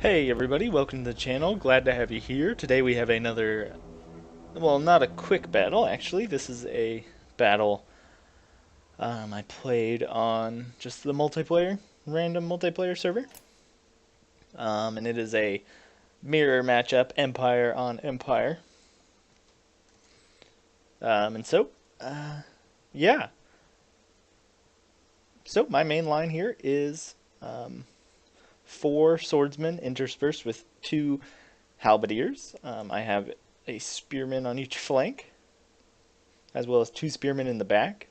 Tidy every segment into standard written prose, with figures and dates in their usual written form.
Hey everybody, welcome to the channel. Glad to have you here. Today we have another, well, not a quick battle actually. This is a battle I played on just the multiplayer, random multiplayer server. And it is a mirror matchup, Empire on Empire. Yeah. So my main line here is 4 swordsmen interspersed with 2 halberdiers. I have a spearman on each flank, as well as 2 spearmen in the back.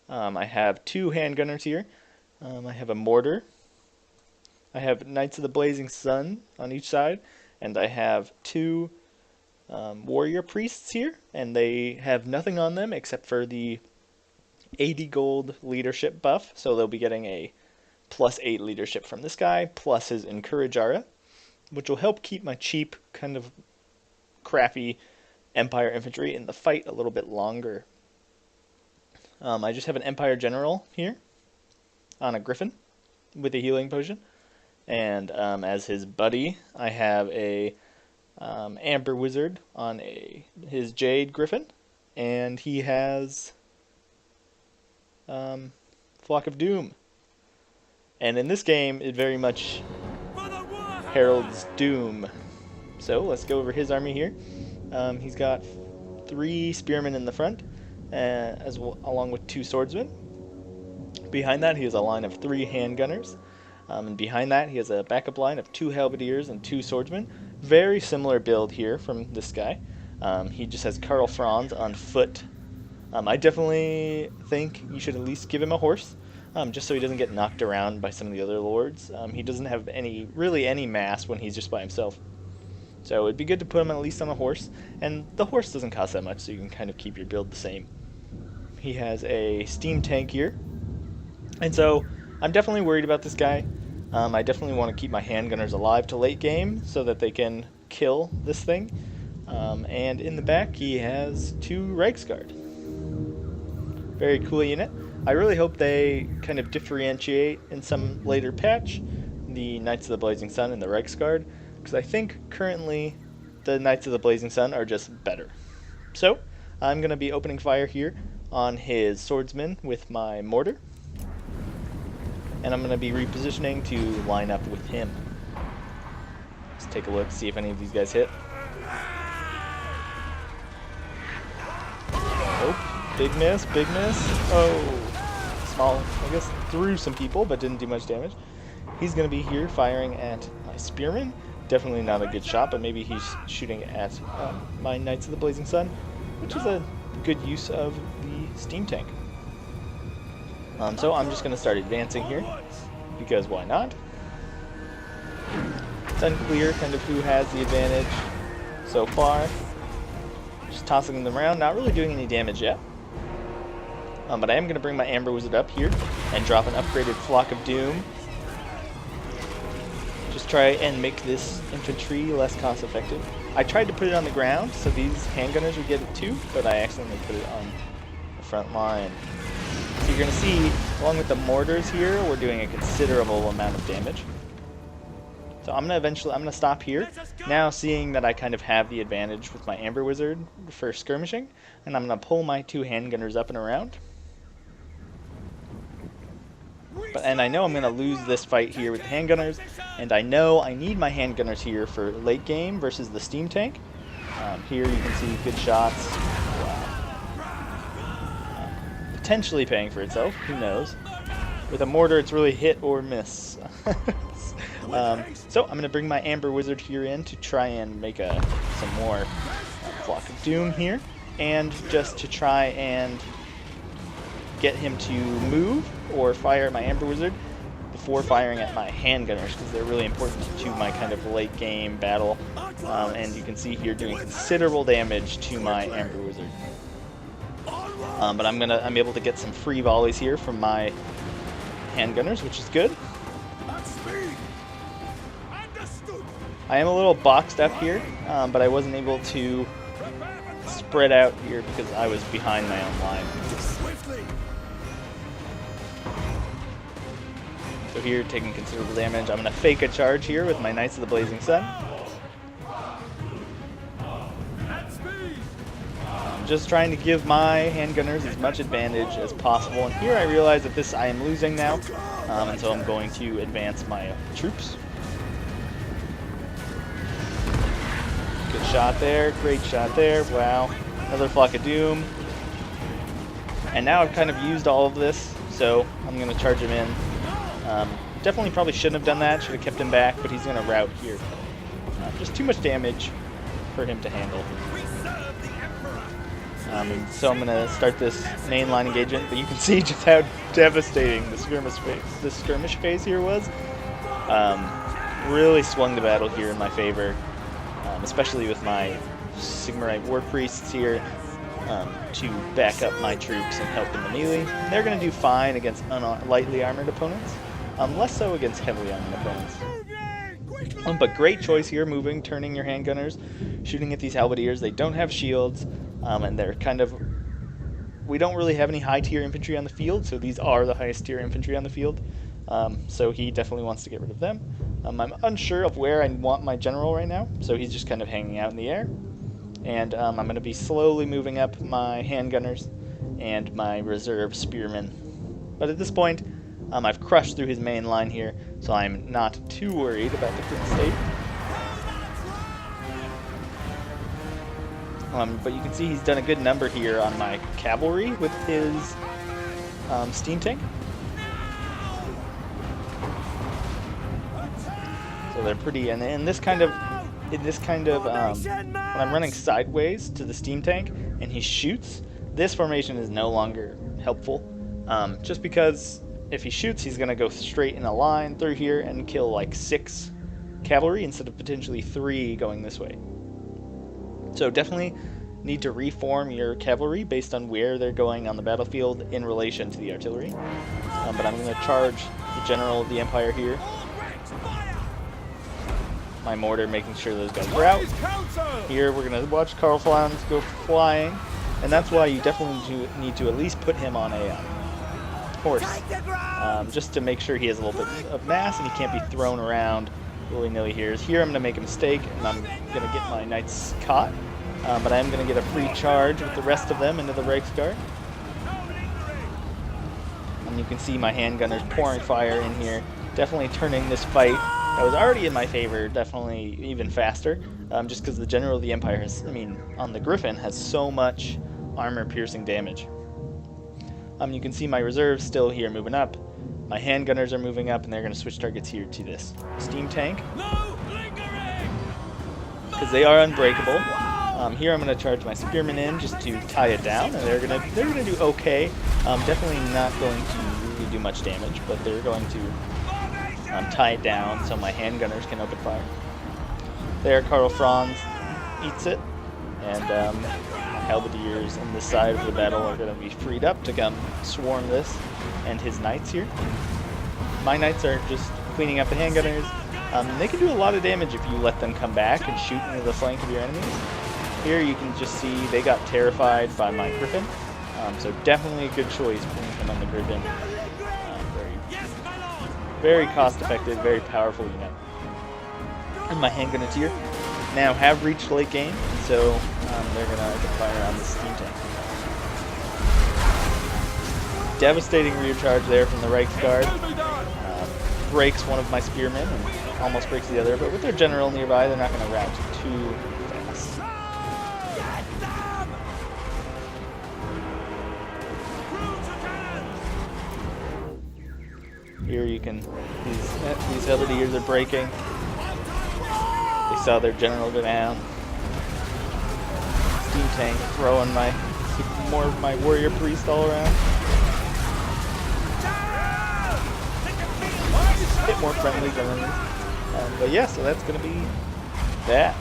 I have 2 handgunners here. I have a mortar. I have Knights of the Blazing Sun on each side, and I have 2 warrior priests here, and they have nothing on them except for the 80 gold leadership buff, so they'll be getting a +8 leadership from this guy, plus his Encourage aura, which will help keep my cheap, kind of crappy Empire infantry in the fight a little bit longer. I just have an Empire General here on a Griffin with a healing potion, and as his buddy, I have a Amber Wizard on his Jade Griffin, and he has Flock of Doom. And in this game, it very much heralds doom. So let's go over his army here. He's got 3 spearmen in the front, along with 2 swordsmen. Behind that, he has a line of 3 handgunners. And behind that, he has a backup line of 2 halberdiers and 2 swordsmen. Very similar build here from this guy. He just has Karl Franz on foot. I definitely think you should at least give him a horse. Just so he doesn't get knocked around by some of the other lords. He doesn't have really any mass when he's just by himself. So it'd be good to put him at least on a horse, and the horse doesn't cost that much, so you can kind of keep your build the same. He has a steam tank here, and so I'm definitely worried about this guy. I definitely want to keep my handgunners alive to late game so that they can kill this thing. And in the back he has 2 Reiksguard. Very cool unit. I really hope they kind of differentiate in some later patch the Knights of the Blazing Sun and the Reiksguard, because I think currently the Knights of the Blazing Sun are just better. So I'm going to be opening fire here on his swordsman with my mortar, and I'm going to be repositioning to line up with him. Let's take a look, see if any of these guys hit. Oh, big miss, big miss. Oh. Small, I guess, threw some people, but didn't do much damage. He's going to be here firing at my spearman. Definitely not a good shot, but maybe he's shooting at my Knights of the Blazing Sun, which is a good use of the steam tank. So I'm just going to start advancing here, because why not? It's unclear kind of who has the advantage so far. Just tossing them around, not really doing any damage yet. But I am going to bring my Amber Wizard up here and drop an upgraded Flock of Doom. Just try and make this infantry less cost effective. I tried to put it on the ground so these handgunners would get it too, but I accidentally put it on the front line. So you're going to see, along with the mortars here, we're doing a considerable amount of damage. So I'm going to stop here, now seeing that I kind of have the advantage with my Amber Wizard for skirmishing, and I'm going to pull my 2 handgunners up and around. And I know I'm going to lose this fight here with the handgunners, and I know I need my handgunners here for late game versus the steam tank. Here you can see good shots. Potentially paying for itself, who knows. With a mortar, it's really hit or miss. So I'm going to bring my Amber Wizard here in to try and make some more Flock of Doom here, and just to try and get him to move or fire at my Amber Wizard before firing at my handgunners, because they're really important to my kind of late game battle. And you can see here doing considerable damage to my Amber Wizard. But I'm able to get some free volleys here from my handgunners, which is good. I am a little boxed up here, but I wasn't able to spread out here because I was behind my own line. So here, taking considerable damage. I'm going to fake a charge here with my Knights of the Blazing Sun. Just trying to give my handgunners as much advantage as possible. And here I realize that I am losing now, and so I'm going to advance my troops. Good shot there, great shot there, wow. Another Flock of Doom. And now I've kind of used all of this, so I'm going to charge him in. Definitely probably shouldn't have done that, should have kept him back, but he's going to rout here. Just too much damage for him to handle. And so I'm going to start this mainline engagement, but you can see just how devastating the skirmish phase here was. Really swung the battle here in my favor, especially with my Sigmarite War Priests here to back up my troops and help in the melee. They're going to do fine against lightly armored opponents, less so against heavily armored opponents. But great choice here, moving, turning your handgunners, shooting at these halberdiers. They don't have shields, and they're kind of... We don't really have any high-tier infantry on the field, so these are the highest-tier infantry on the field. So he definitely wants to get rid of them. I'm unsure of where I want my general right now, so he's just kind of hanging out in the air. And I'm going to be slowly moving up my handgunners and my reserve spearmen. But at this point, I've crushed through his main line here, so I'm not too worried about the current state. But you can see he's done a good number here on my cavalry with his steam tank. So they're pretty, and in this kind of, when I'm running sideways to the steam tank and he shoots, this formation is no longer helpful. Just because if he shoots, he's going to go straight in a line through here and kill like 6 cavalry instead of potentially 3 going this way. So definitely need to reform your cavalry based on where they're going on the battlefield in relation to the artillery. But I'm going to charge the general of the Empire here. My mortar making sure those guys are out. Here we're going to watch Karl Franz go flying. And that's why you definitely need to at least put him on a horse. Just to make sure he has a little bit of mass and he can't be thrown around willy-nilly here. Here I'm going to make a mistake and I'm going to get my knights caught. But I'm going to get a free charge with the rest of them into the Reichsguard. And you can see my handgunners pouring fire in here. Definitely turning this fight that was already in my favor, definitely even faster. Just because the General of the Empire has, on the Griffin, has so much armor-piercing damage. You can see my reserves still here moving up. My handgunners are moving up, and they're going to switch targets here to this steam tank. Because they are unbreakable. Here I'm going to charge my spearmen in just to tie it down, and they're gonna do okay. Definitely not going to really do much damage, but they're going to tie it down so my handgunners can open fire. There, Karl Franz eats it, and halberdiers on this side of the battle are going to be freed up to come swarm this and his knights here. My knights are just cleaning up the handgunners. They can do a lot of damage if you let them come back and shoot into the flank of your enemies. Here you can just see they got terrified by my Griffin, so definitely a good choice putting him on the Griffin. Very cost-effective, very powerful unit. And my handgunners here now have reached late game, so they're going to open fire on the steam tank. Devastating rear charge there from the Reichsguard. Breaks one of my spearmen and almost breaks the other, but with their general nearby, they're not going to rout too fast. Here you can, these halberdiers are breaking. They saw their general go down. Steam tank throwing more of my warrior priest all around. A bit more friendly than but yeah, so that's going to be that.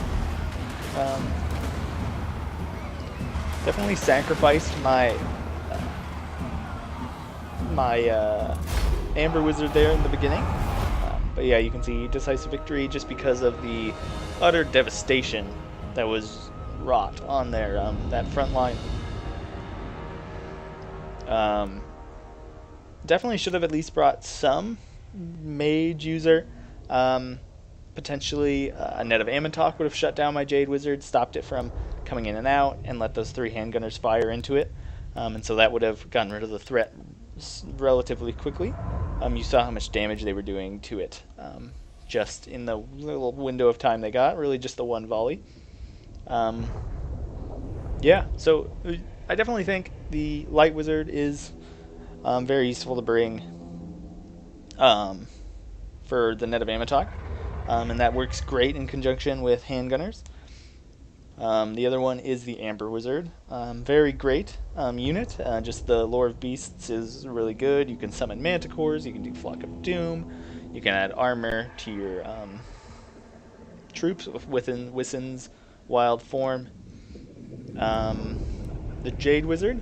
Definitely sacrificed my Amber Wizard there in the beginning. But yeah, you can see decisive victory just because of the utter devastation that was wrought on there, that front line. Definitely should have at least brought some mage user, potentially a net of Ammontok would have shut down my Jade Wizard, stopped it from coming in and out, and let those 3 handgunners fire into it. And so that would have gotten rid of the threat relatively quickly. You saw how much damage they were doing to it just in the little window of time they got, really just the one volley. Yeah, so I definitely think the Light Wizard is very useful to bring for the net of Ammontok, and that works great in conjunction with handgunners. The other one is the Amber Wizard. Very great unit. Just the Lore of Beasts is really good. You can summon Manticores, you can do Flock of Doom, you can add armor to your troops within Wissen's wild form. The Jade Wizard.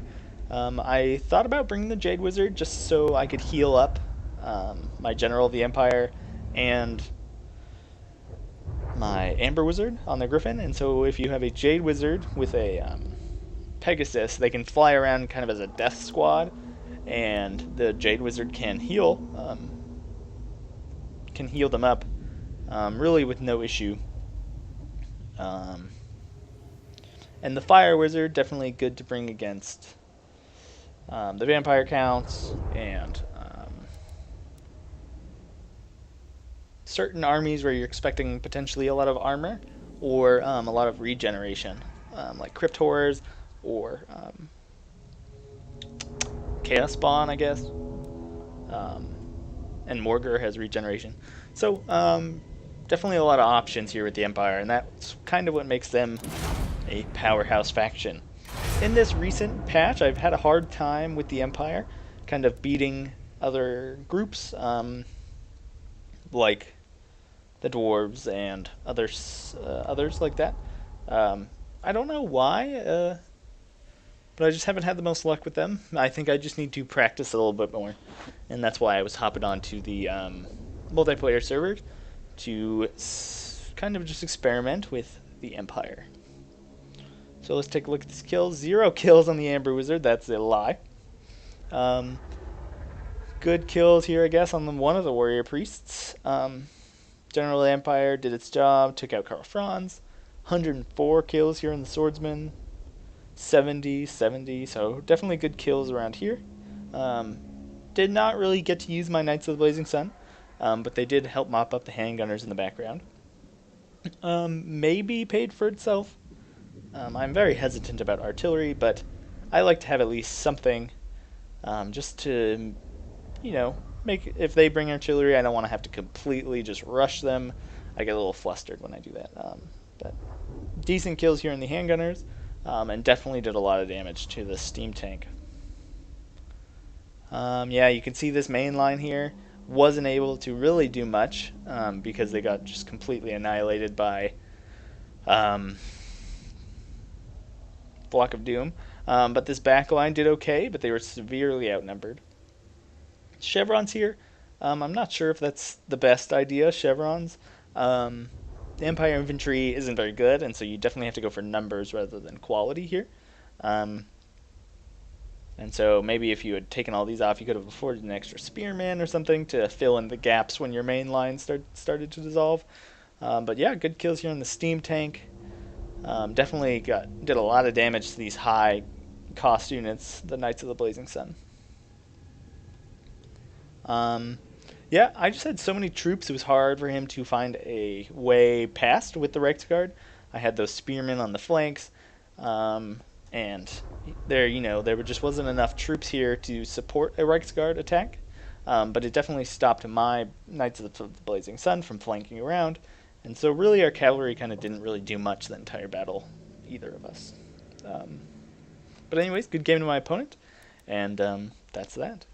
I thought about bringing the Jade Wizard just so I could heal up my General of the Empire and my Amber Wizard on the Griffin. And so if you have a Jade Wizard with a Pegasus, they can fly around kind of as a death squad, and the Jade Wizard can heal them up really with no issue. And the Fire Wizard, definitely good to bring against the Vampire Counts and certain armies where you're expecting potentially a lot of armor or a lot of regeneration, like Crypt Horrors or Chaos Spawn, I guess. And Morgur has regeneration. So definitely a lot of options here with the Empire, and that's kind of what makes them a powerhouse faction. In this recent patch, I've had a hard time with the Empire, kind of beating other groups, like the Dwarves and others like that. I don't know why, but I just haven't had the most luck with them. I think I just need to practice a little bit more, and that's why I was hopping on to the multiplayer server to kind of just experiment with the Empire. So let's take a look at these kills. 0 kills on the Amber Wizard. That's a lie. Good kills here, I guess, on one of the Warrior Priests. General Empire did its job, took out Karl Franz. 104 kills here in the Swordsman. 70, so definitely good kills around here. Did not really get to use my Knights of the Blazing Sun, but they did help mop up the handgunners in the background. Maybe paid for itself. I'm very hesitant about artillery, but I like to have at least something, just to, if they bring artillery, I don't want to have to completely just rush them. I get a little flustered when I do that. But decent kills here in the handgunners, and definitely did a lot of damage to the steam tank. Yeah, you can see this main line here wasn't able to really do much because they got just completely annihilated by Flock of Doom. But this back line did okay, but they were severely outnumbered. Chevrons here, I'm not sure if that's the best idea, chevrons. The Empire infantry isn't very good, and so you definitely have to go for numbers rather than quality here. And so maybe if you had taken all these off, you could have afforded an extra spearman or something to fill in the gaps when your main line started to dissolve. But yeah, good kills here on the steam tank. Definitely did a lot of damage to these high cost units, the Knights of the Blazing Sun. Yeah, I just had so many troops, it was hard for him to find a way past with the Reiksguard. I had those spearmen on the flanks, and there just wasn't enough troops here to support a Reiksguard attack. But it definitely stopped my Knights of the Blazing Sun from flanking around. And so really our cavalry kind of didn't really do much the entire battle, either of us. But anyways, good game to my opponent, and that's that.